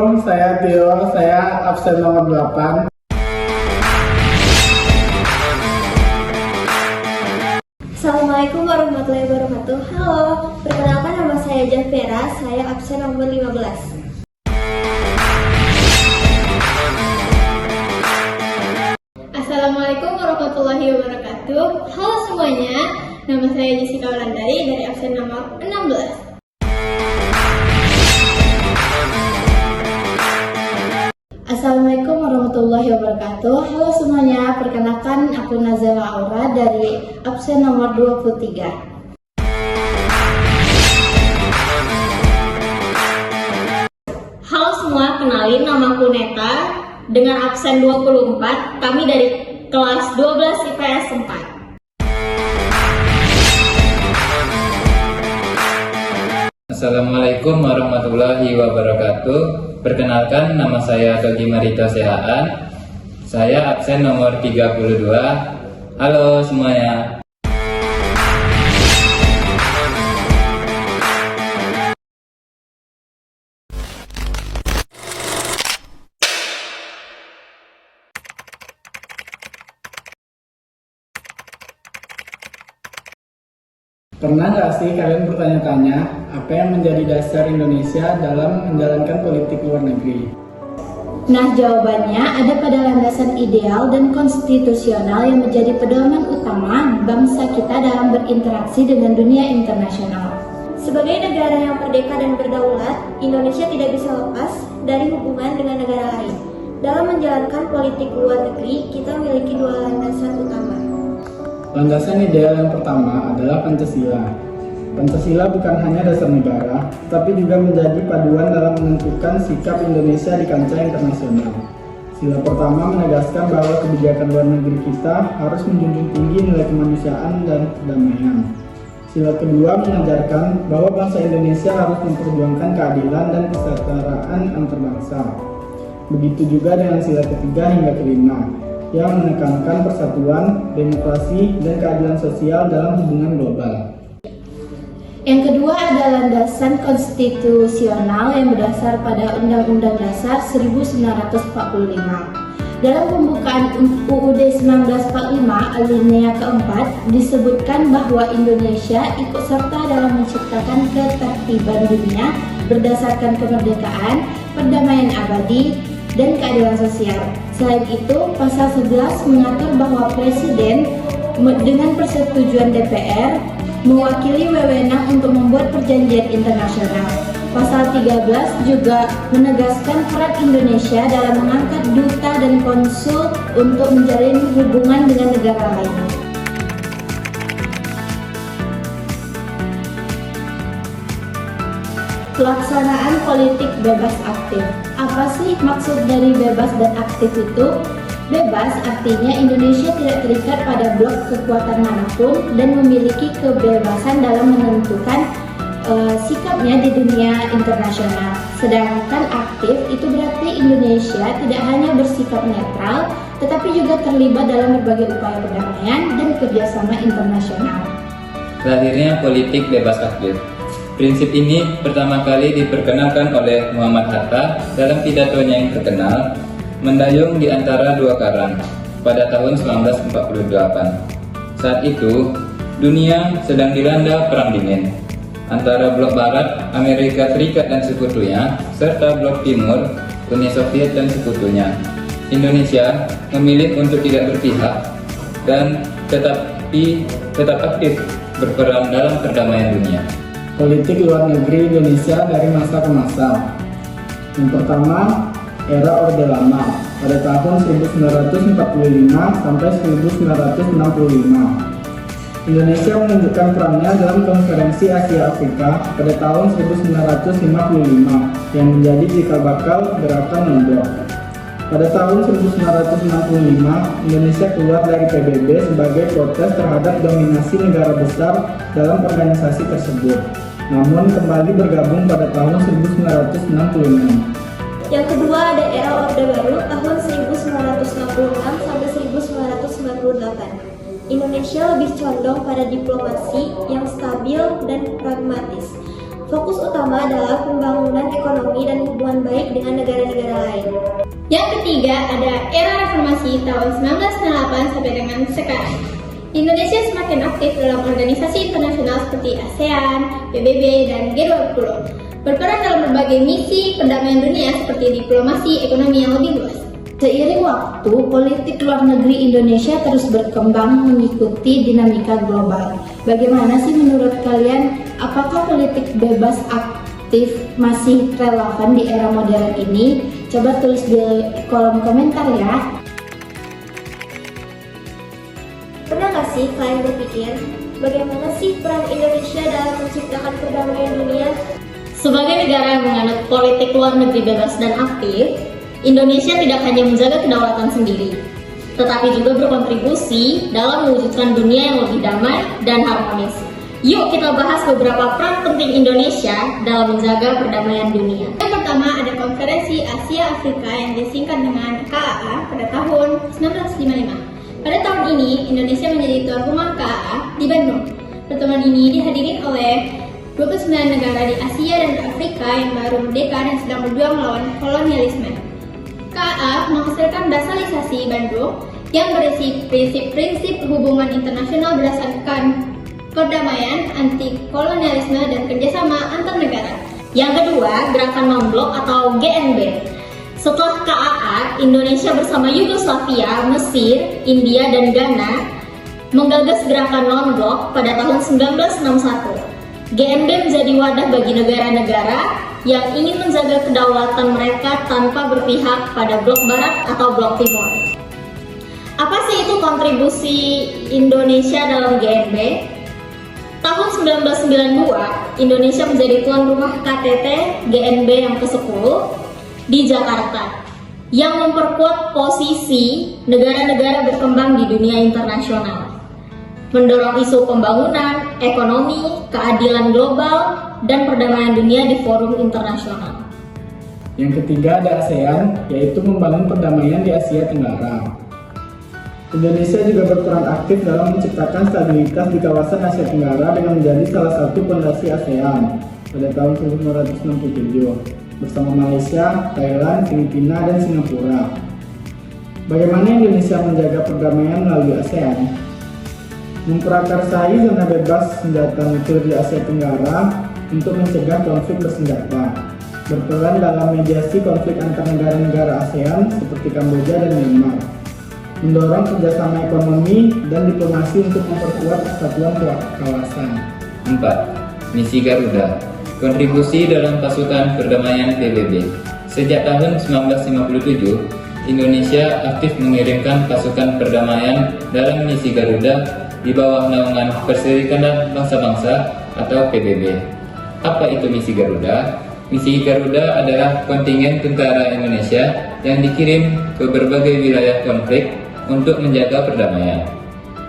Assalamualaikum, saya Tio, saya absen nomor 8. Assalamualaikum warahmatullahi wabarakatuh. Halo, perkenalkan nama saya Javera, saya absen nomor 15. Assalamualaikum warahmatullahi wabarakatuh. Halo semuanya, nama saya Jessica Wulandari dari absen nomor 16. Assalamualaikum warahmatullahi wabarakatuh. Halo semuanya, perkenalkan aku Nazela Aura dari absen nomor 23. Halo semua, kenalin nama aku Neta dengan absen 24. Kami dari kelas 12 IPS 4. Assalamualaikum warahmatullahi wabarakatuh. Perkenalkan, nama saya Togi Marito Sehaan. Saya absen nomor 32. Halo semuanya. Pernah nggak sih kalian bertanya-tanya apa yang menjadi dasar Indonesia dalam menjalankan politik luar negeri? Nah, jawabannya ada pada landasan ideal dan konstitusional yang menjadi pedoman utama bangsa kita dalam berinteraksi dengan dunia internasional. Sebagai negara yang merdeka dan berdaulat, Indonesia tidak bisa lepas dari hubungan dengan negara lain. Dalam menjalankan politik luar negeri, kita memiliki dua landasan utama. Landasan ideal yang pertama adalah Pancasila. Pancasila bukan hanya dasar negara, tapi juga menjadi paduan dalam menentukan sikap Indonesia di kancah internasional. Sila pertama menegaskan bahwa kebijakan luar negeri kita harus menjunjung tinggi nilai kemanusiaan dan perdamaian. Sila kedua mengajarkan bahwa bangsa Indonesia harus memperjuangkan keadilan dan kesetaraan antar bangsa. Begitu juga dengan sila ketiga hingga kelima, yang menekankan persatuan, demokrasi, dan keadilan sosial dalam hubungan global. Yang kedua ada landasan konstitusional yang berdasar pada Undang-Undang Dasar 1945. Dalam pembukaan UUD 1945 alinea keempat disebutkan bahwa Indonesia ikut serta dalam menciptakan ketertiban dunia berdasarkan kemerdekaan, perdamaian abadi, dan keadilan sosial. Selain itu, pasal 11 mengatur bahwa Presiden dengan persetujuan DPR mewakili wewenang untuk membuat perjanjian internasional. Pasal 13 juga menegaskan peran Indonesia dalam mengangkat duta dan konsul untuk menjalin hubungan dengan negara lain. Pelaksanaan politik bebas aktif. Apa sih maksud dari bebas dan aktif itu? Bebas artinya Indonesia tidak terikat pada blok kekuatan manapun dan memiliki kebebasan dalam menentukan sikapnya di dunia internasional. Sedangkan aktif itu berarti Indonesia tidak hanya bersikap netral, tetapi juga terlibat dalam berbagai upaya perdamaian dan kerjasama internasional. Lahirnya politik bebas aktif. Prinsip ini pertama kali diperkenalkan oleh Muhammad Hatta dalam pidatonya yang terkenal, Mendayung di antara dua karang, pada tahun 1948. Saat itu, dunia sedang dilanda perang dingin antara blok barat, Amerika Serikat dan sekutunya, serta blok timur, Uni Soviet dan sekutunya. Indonesia memilih untuk tidak berpihak dan tetap aktif berperan dalam perdamaian dunia. Politik luar negeri Indonesia dari masa ke masa. Yang pertama, era Orde Lama pada tahun 1945 sampai 1965. Indonesia menunjukkan perannya dalam Konferensi Asia Afrika pada tahun 1955 yang menjadi cikal bakal gerakan Lombok. Pada tahun 1965, Indonesia keluar dari PBB sebagai protes terhadap dominasi negara besar dalam organisasi tersebut, namun kembali bergabung pada tahun 1966. Yang kedua ada era Orde Baru tahun 1966 sampai 1998. Indonesia lebih condong pada diplomasi yang stabil dan pragmatis. Fokus utama adalah pembangunan ekonomi dan hubungan baik dengan negara-negara lain. Yang ketiga ada era reformasi tahun 1998 sampai dengan sekarang. Indonesia semakin aktif dalam organisasi internasional seperti ASEAN, PBB, dan G20. Berperan dalam berbagai misi perdamaian dunia seperti diplomasi ekonomi yang lebih luas. Seiring waktu, politik luar negeri Indonesia terus berkembang mengikuti dinamika global. Bagaimana sih menurut kalian, apakah politik bebas aktif masih relevan di era modern ini? Coba tulis di kolom komentar ya. Pernah nggak sih kalian berpikir, bagaimana sih peran Indonesia dalam menciptakan perdamaian dunia? Sebagai negara yang menganut politik luar negeri bebas dan aktif, Indonesia tidak hanya menjaga kedaulatan sendiri, tetapi juga berkontribusi dalam mewujudkan dunia yang lebih damai dan harmonis. Yuk kita bahas beberapa peran penting Indonesia dalam menjaga perdamaian dunia. Yang pertama ada Konferensi Asia Afrika yang disingkat dengan KAA pada tahun 1955. Pada tahun ini, Indonesia menjadi tuan rumah KAA di Bandung. Pertemuan ini dihadiri oleh 29 negara di Asia dan Afrika yang baru merdeka dan sedang berjuang melawan kolonialisme. KAA menghasilkan Dasalisasi Bandung yang berisi prinsip-prinsip hubungan internasional berdasarkan perdamaian, anti kolonialisme, dan kerjasama antar negara. Yang kedua, Gerakan Non-Blok atau GNB. Setelah KAA, Indonesia bersama Yugoslavia, Mesir, India, dan Ghana menggagas Gerakan Non-Blok pada tahun 1961. GNB menjadi wadah bagi negara-negara yang ingin menjaga kedaulatan mereka tanpa berpihak pada blok barat atau blok timur. Apa sih itu kontribusi Indonesia dalam GNB? Tahun 1992, Indonesia menjadi tuan rumah KTT GNB yang ke-10 di Jakarta, yang memperkuat posisi negara-negara berkembang di dunia internasional, mendorong isu pembangunan, ekonomi, keadilan global, dan perdamaian dunia di forum internasional. Yang ketiga ada ASEAN, yaitu membangun perdamaian di Asia Tenggara. Indonesia juga berperan aktif dalam menciptakan stabilitas di kawasan Asia Tenggara dengan menjadi salah satu fondasi ASEAN pada tahun 1967 bersama Malaysia, Thailand, Filipina, dan Singapura. Bagaimana Indonesia menjaga perdamaian melalui ASEAN? Memprakarsai zona bebas senjata nuklir di Asia Tenggara untuk mencegah konflik bersenjata, berperan dalam mediasi konflik antar negara-negara ASEAN seperti Kamboja dan Myanmar, mendorong kerjasama ekonomi dan diplomasi untuk memperkuat kesatuan kawasan. 4. Misi Garuda. Kontribusi dalam pasukan perdamaian PBB. Sejak tahun 1957, Indonesia aktif mengirimkan pasukan perdamaian dalam misi Garuda di bawah naungan Perserikatan Bangsa-Bangsa atau PBB. Apa itu misi Garuda? Misi Garuda adalah kontingen tentara Indonesia yang dikirim ke berbagai wilayah konflik untuk menjaga perdamaian.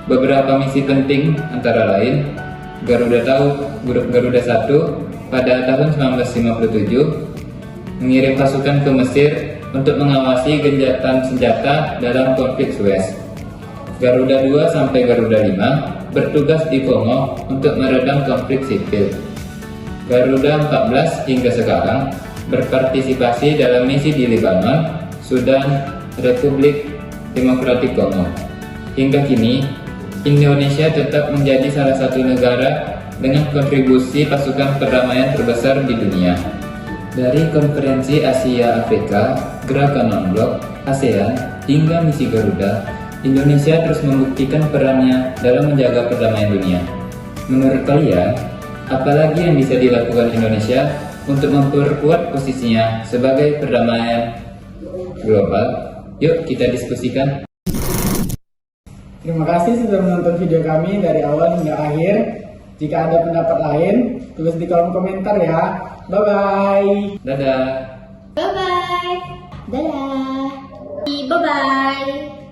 Beberapa misi penting antara lain Garuda Taut Grup Garuda 1 pada tahun 1957 mengirim pasukan ke Mesir untuk mengawasi gencatan senjata dalam konflik Suez. Garuda 2 sampai Garuda 5 bertugas di Kongo untuk meredam konflik sipil. Garuda 14 hingga sekarang berpartisipasi dalam misi di Lebanon, Sudan, Republik Demokratik Kongo. Hingga kini, Indonesia tetap menjadi salah satu negara dengan kontribusi pasukan perdamaian terbesar di dunia. Dari Konferensi Asia Afrika, Gerakan Non-Blok, ASEAN, hingga misi Garuda, Indonesia terus membuktikan perannya dalam menjaga perdamaian dunia. Menurut kalian, apalagi yang bisa dilakukan Indonesia untuk memperkuat posisinya sebagai perdamaian global? Yuk kita diskusikan. Terima kasih sudah menonton video kami dari awal hingga akhir. Jika ada pendapat lain, tulis di kolom komentar ya. Bye-bye. Dadah. Bye-bye. Dadah. Bye-bye.